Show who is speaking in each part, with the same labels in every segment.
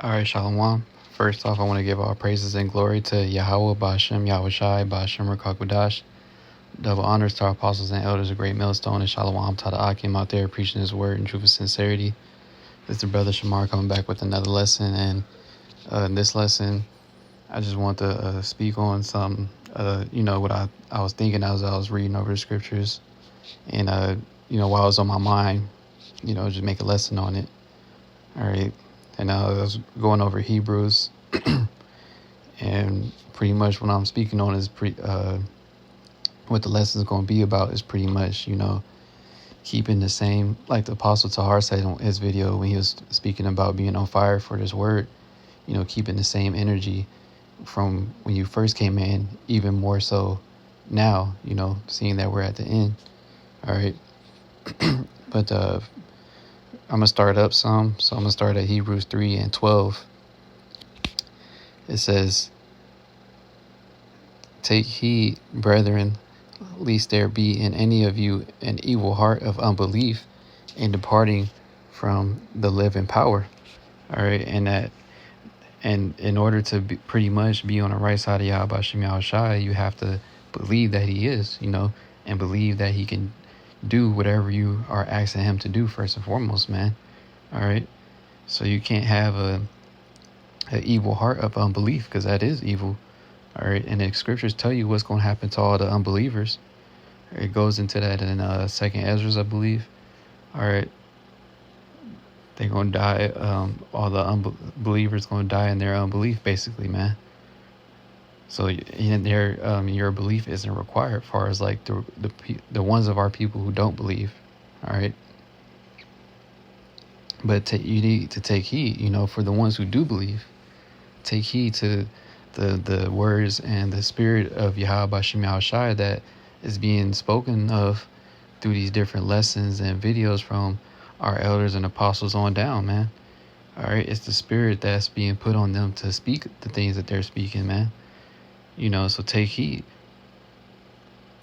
Speaker 1: All right, Shalom. First off, I want to give all praises and glory to Yahweh, Bashem, Yahushai, Bashem, Rakakwadash. Double honors to our apostles and elders of Great Millstone and Shalom to the Akim out there preaching his word in truth and sincerity. This is the brother Shamar coming back with another lesson. And in this lesson, I just want to speak on some, what I was thinking as I was reading over the scriptures. And, while it was on my mind, just make a lesson on it. All right. And I was going over Hebrews, and pretty much what I'm speaking on is what the lesson is going to be about is pretty much, keeping the same, like the Apostle Tahar said in his video when he was speaking about being on fire for this word, keeping the same energy from when you first came in, even more so now, seeing that we're at the end. All right. But I'm going to start up some. So I'm going to start at Hebrews 3:12. It says, "Take heed, brethren, lest there be in any of you an evil heart of unbelief in departing from the living power." All right. And in order to pretty much be on the right side of Yahweh Shem Yahushai, you have to believe that he is, and believe that he can do whatever you are asking him to do first and foremost, man. All right. So you can't have an evil heart of unbelief, because that is evil. All right. And the scriptures tell you what's going to happen to all the unbelievers. It goes into that in Second Ezra, I believe. All right. They're going to die. All the unbelievers going to die in their unbelief, basically, man. So your belief isn't required, as far as like the ones of our people who don't believe. All right. But you need to take heed, for the ones who do believe. Take heed to the words and the spirit of Yahweh Shem Yahushai that is being spoken of through these different lessons and videos from our elders and apostles on down, man. All right. It's the spirit that's being put on them to speak the things that they're speaking, man. So take heed.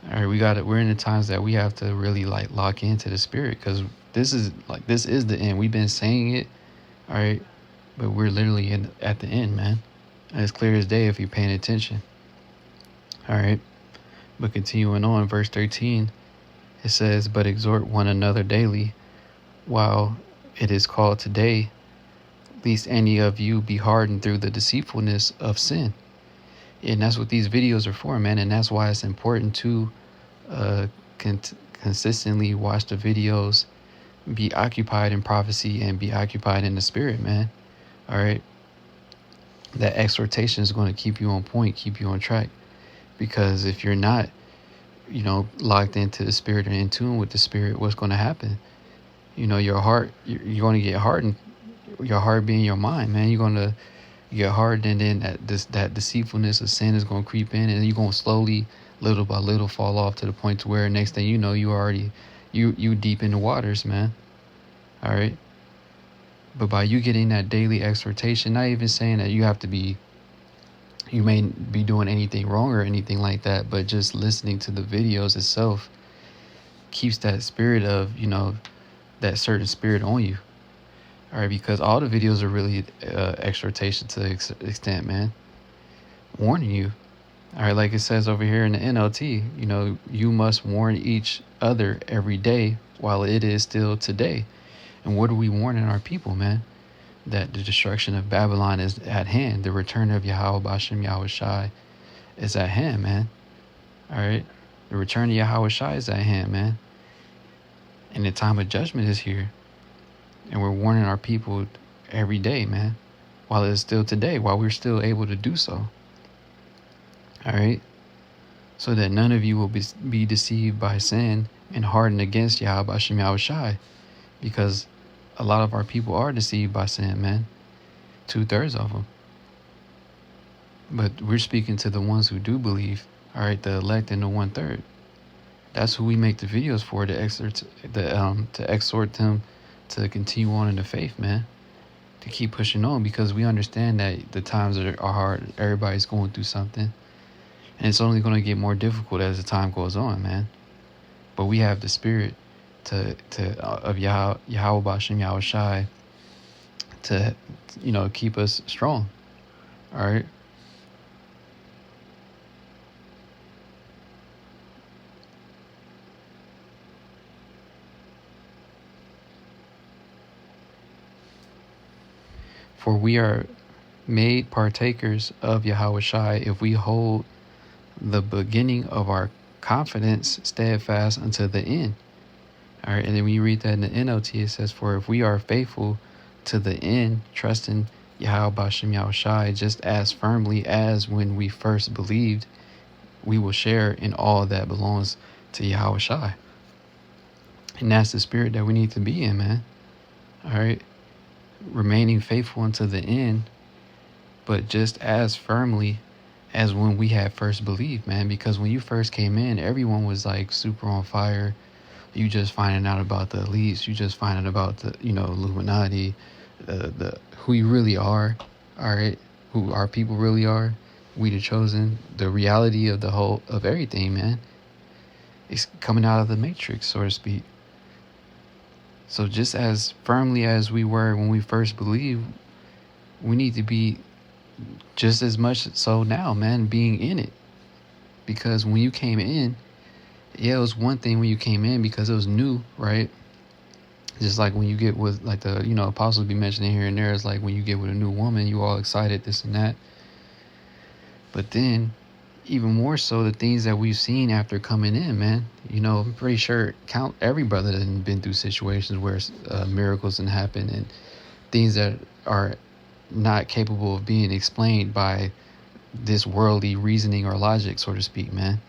Speaker 1: All right. We're in the times that we have to really like lock into the spirit, because this is the end. We've been saying it. All right. But we're literally at the end, man. And it's clear as day if you're paying attention. All right. But continuing on, verse 13, it says, "But exhort one another daily, while it is called today, lest any of you be hardened through the deceitfulness of sin." And that's what these videos are for, man. And that's why it's important to consistently watch the videos, be occupied in prophecy, and be occupied in the spirit, man. All right. That exhortation is going to keep you on point, keep you on track. Because if you're not, locked into the spirit and in tune with the spirit, what's going to happen? Your heart, you're going to get hardened. Your heart being your mind, man. You're going to get hardened, and then that deceitfulness of sin is going to creep in, and you're going to slowly, little by little, fall off to the point to where next thing you know, you deep in the waters, man. All right. But by you getting that daily exhortation, not even saying that you may be doing anything wrong or anything like that, but just listening to the videos itself keeps that spirit of, that certain spirit on you. All right. Because all the videos are really exhortation to the extent, man, warning you. All right. Like it says over here in the NLT, you must warn each other every day while it is still today. And what are we warning our people, man? That the destruction of Babylon is at hand. The return of Yahweh Bashem Yahushai is at hand, man. All right. The return of Yahushai is at hand, man. And the time of judgment is here. And we're warning our people every day, man, while it's still today, while we're still able to do so. All right. So that none of you will be deceived by sin and hardened against Yahweh Bashem Yahushai. Because a lot of our people are deceived by sin, man. 2/3 of them. But we're speaking to the ones who do believe, all right, the elect and the 1/3. That's who we make the videos for, to exhort them to continue on in the faith, man. To keep pushing on, because we understand that the times are hard. Everybody's going through something. And it's only going to get more difficult as the time goes on, man. But we have the spirit of Yahweh Bashem Yahushai to, keep us strong. All right. For we are made partakers of Yahweh Shai if we hold the beginning of our confidence steadfast unto the end. All right. And then when you read that in the NLT, it says, for if we are faithful to the end, trusting Yahweh Bashem Yahweh Shai just as firmly as when we first believed, we will share in all that belongs to Yahweh Shai. And that's the spirit that we need to be in, man. All right. Remaining faithful unto the end, but just as firmly as when we had first believed, man. Because when you first came in, everyone was like super on fire. You just finding out about the elites. You just finding about the, Illuminati, the who you really are. All right. Who our people really are. We the chosen. The reality of the whole, of everything, man. It's coming out of the matrix, so to speak. So just as firmly as we were when we first believed, we need to be just as much so now, man, being in it. Because when you came in, yeah, it was one thing when you came in because it was new, right? Just like when you get with, like, the, apostles be mentioning here and there, it's like when you get with a new woman, you all excited, this and that. But then, even more so, the things that we've seen after coming in, man. I'm pretty sure count every brother that has been through situations where miracles can happen and things that are not capable of being explained by this worldly reasoning or logic, so to speak, man.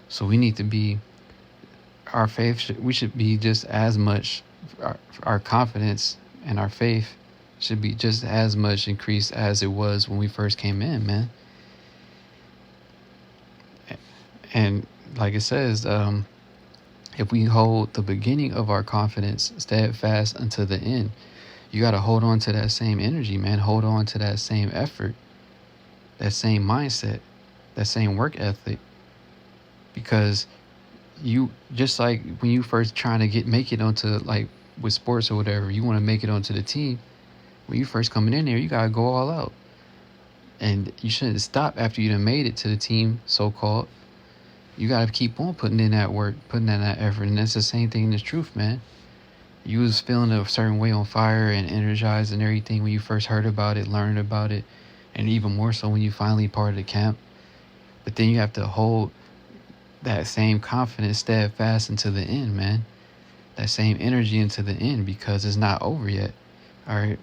Speaker 1: So we need to be, our faith, we should be just as much, our confidence and our faith should be just as much increased as it was when we first came in, man. And like it says, if we hold the beginning of our confidence steadfast unto the end, you got to hold on to that same energy, man. Hold on to that same effort, that same mindset, that same work ethic. Because you, just like when you first trying to make it onto, like with sports or whatever, you want to make it onto the team. When you first coming in there, you got to go all out. And you shouldn't stop after you done made it to the team, so-called. You got to keep on putting in that work, putting in that effort. And that's the same thing in this truth, man. You was feeling a certain way, on fire and energized and everything when you first heard about it, learned about it, and even more so when you finally part of the camp. But then you have to hold that same confidence steadfast into the end, man. That same energy into the end, because it's not over yet. All right.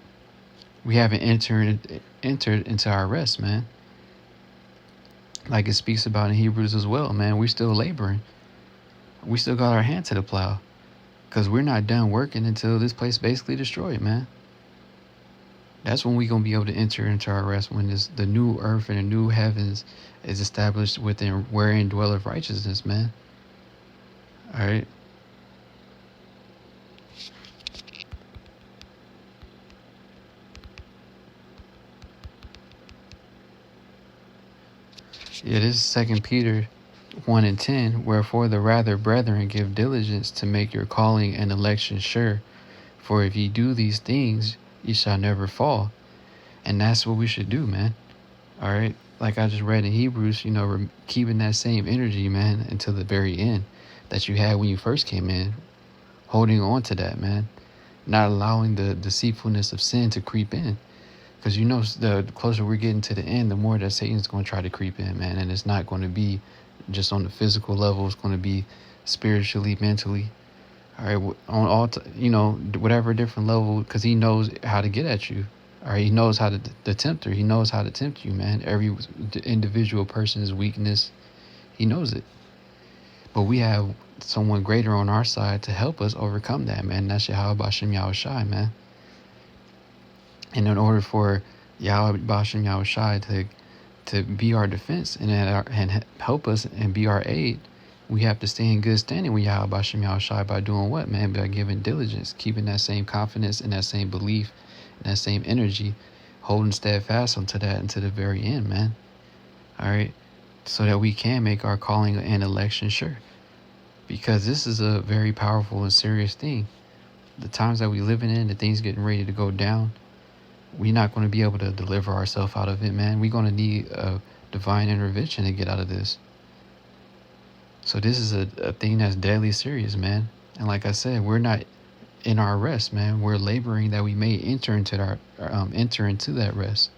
Speaker 1: We haven't entered into our rest, man. Like it speaks about in Hebrews as well, man. We're still laboring. We still got our hand to the plow. Because we're not done working until this place basically destroyed, man. That's when we're going to be able to enter into our rest, when the new earth and the new heavens is established within wherein dwelleth righteousness, man. All right. Yeah, this is 2 Peter 1:10. Wherefore the rather, brethren, give diligence to make your calling and election sure. For if ye do these things, ye shall never fall. And that's what we should do, man. All right. Like I just read in Hebrews, keeping that same energy, man, until the very end that you had when you first came in. Holding on to that, man. Not allowing the deceitfulness of sin to creep in. Because the closer we're getting to the end, the more that Satan's going to try to creep in, man. And it's not going to be just on the physical level. It's going to be spiritually, mentally. All right, on all, whatever different level, because he knows how to get at you. All right, he knows how to, the tempter. He knows how to tempt you, man. Every individual person's weakness, he knows it. But we have someone greater on our side to help us overcome that, man. That's Yahweh Bashem Yahweh Shai, man. And in order for Yahweh Bashem Yahweh Shai to be our defense and help us and be our aid, we have to stay in good standing with Yahweh Bashem Yahweh Shai by doing what, man? By giving diligence, keeping that same confidence and that same belief and that same energy, holding steadfast unto that until the very end, man. All right. So that we can make our calling and election sure. Because this is a very powerful and serious thing. The times that we living in, the things getting ready to go down. we're not going to be able to deliver ourselves out of it, man. We're going to need a divine intervention to get out of this. So this is a thing that's deadly serious, man. And like I said, we're not in our rest, man. We're laboring that we may enter into that rest.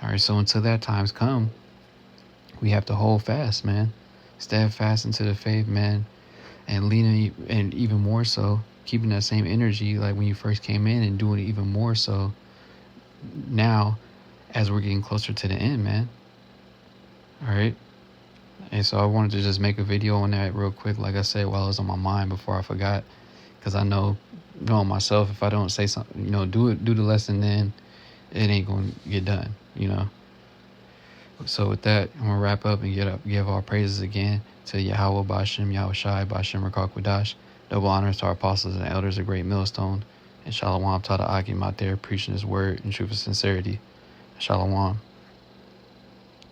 Speaker 1: All right, so until that time's come, we have to hold fast, man. Steadfast into the faith, man, and leaning, and even more so, keeping that same energy like when you first came in, and doing it even more so now as we're getting closer to the end, man. All right. And so I wanted to just make a video on that real quick, like I said, while it was on my mind before I forgot, because I know, knowing myself, if I don't say something, do the lesson, then it ain't going to get done, So with that, I'm going to wrap up and give all praises again to Yahweh Bashem, Yahweh Shai, Bashem Rakakwadash. Double honors to our apostles and elders of Great Millstone. And Shalom to the Akim out there preaching his word in truth and sincerity. Shalom.